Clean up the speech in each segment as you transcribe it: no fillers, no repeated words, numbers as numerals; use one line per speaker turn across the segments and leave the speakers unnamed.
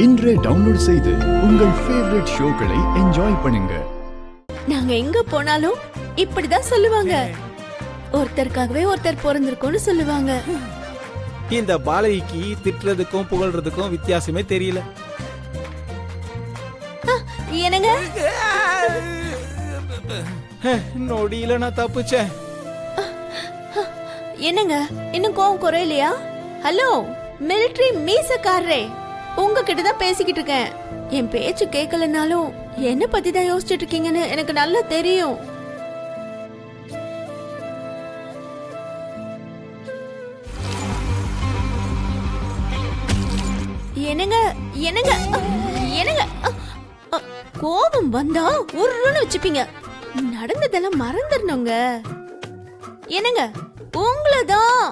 இன்றே டவுன்லோட் செய்து உங்கள் ஃபேவரட் ஷோக்களை என்ஜாய் பண்ணுங்க.
நாங்க எங்க போனாலும் இப்படிதான் சொல்லுவாங்க, ஒருத்தருக்காகவே ஒருத்தர் பிறந்திருக்கோம்னு சொல்லுவாங்க.
இந்த பாலகிக்கு திட்டுறதுக்கும் புகழ்றதுக்கும் வித்தியாசமே தெரியல.
என்னங்க
நொடியில நான் தப்புச்சேன்.
என்னங்க இன்னும் கோவம் குறையலையா? ஹலோ மிலிட்டரி மீசக்காரரே, உங்ககிட்ட தான் பேசிக்கிட்டு இருக்கேன். என் பேச்சு கேட்கலனாலும் என்ன பத்தி தான் யோசிச்சுட்டு இருக்கீங்கன்னு எனக்கு நல்லா தெரியும். என்னங்க என்னங்க என்னங்க கோபம் வந்தா உருன்னு வச்சுப்பீங்க. நடந்ததெல்லாம் மறந்துடணுங்க. என்னங்க உங்களதான்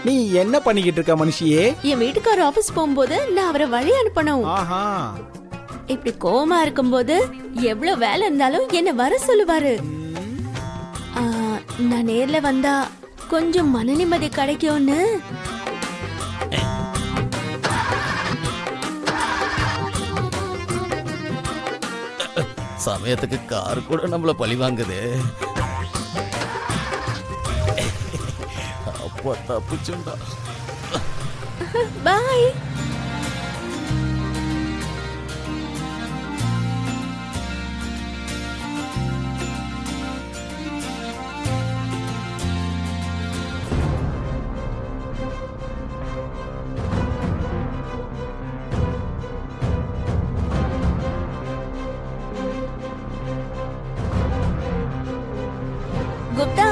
நீ என்ன பண்ணிக்கிட்டு இருக்க மனுஷியே?
என் வீட்டுக்காரர் ஆபீஸ் போகும்போது நான் அவரை வழி அனுப்பணும்.
ஆஹா,
இப்படி கோவமா இருக்கும்போது எவ்வளவு வேலை இருந்தாலும் என்ன வர சொல்லுவாரு. நான் நேர்ல வந்தா கொஞ்சம் மன நிம்மதி கிடைக்கும்னு.
சமயத்துக்கு கார் கூட நம்மள பழி வாங்குது. அப்பா தப்புச்சுண்டா.
பாய். குப்தா,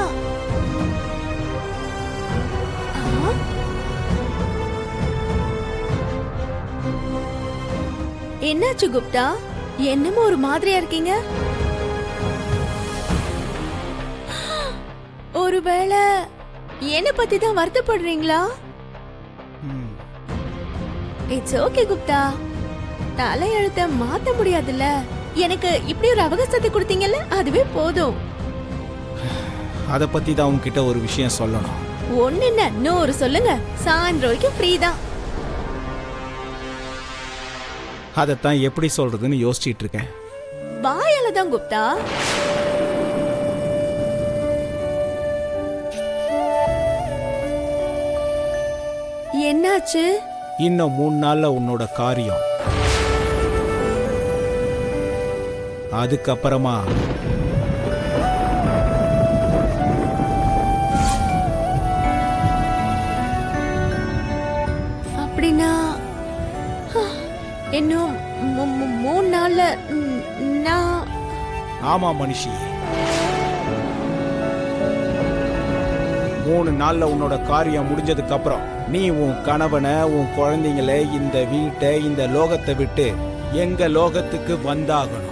என்னாச்சு குப்தா? என்னமோ ஒரு மாதிரியா இருக்கீங்க. ஒருவேளை என்ன பத்தி தான் வருத்தப்படுறீங்களா? இட்ஸ் ஓகே குப்தா, தலையெழுத்த மாத்த முடியாதுல்ல. எனக்கு இப்படி ஒரு அவகாசத்தை கொடுத்தீங்கல்ல, அதுவே போதும்.
அத பத்தி தான் உன்கிட்ட ஒரு விஷயம் சொல்லணும்.
ஒண்ணு என்ன, நூறு சொல்லுங்க. சாயந்தரம் வரைக்கும் ஃப்ரீ தான்.
அதத்தான் எப்படி சொல்றதுன்னு யோசிச்சுட்டு இருக்கேன்.
வாயால தான் குப்தா. என்னாச்சு?
இன்னும் 3 நாள்ல உன்னோட காரியம். அதுக்கப்புறமா
அப்படின்னா இன்னும் 3 நாள்ல நான்.
ஆமா மனுஷி, 3 நாள்ல உன்னோட காரியம் முடிஞ்சதுக்கு அப்புறம் நீ உன் கணவனை, உன் குழந்தைங்களை, இந்த வீட்டை, இந்த லோகத்தை விட்டு எங்க லோகத்துக்கு வந்தாகணும்.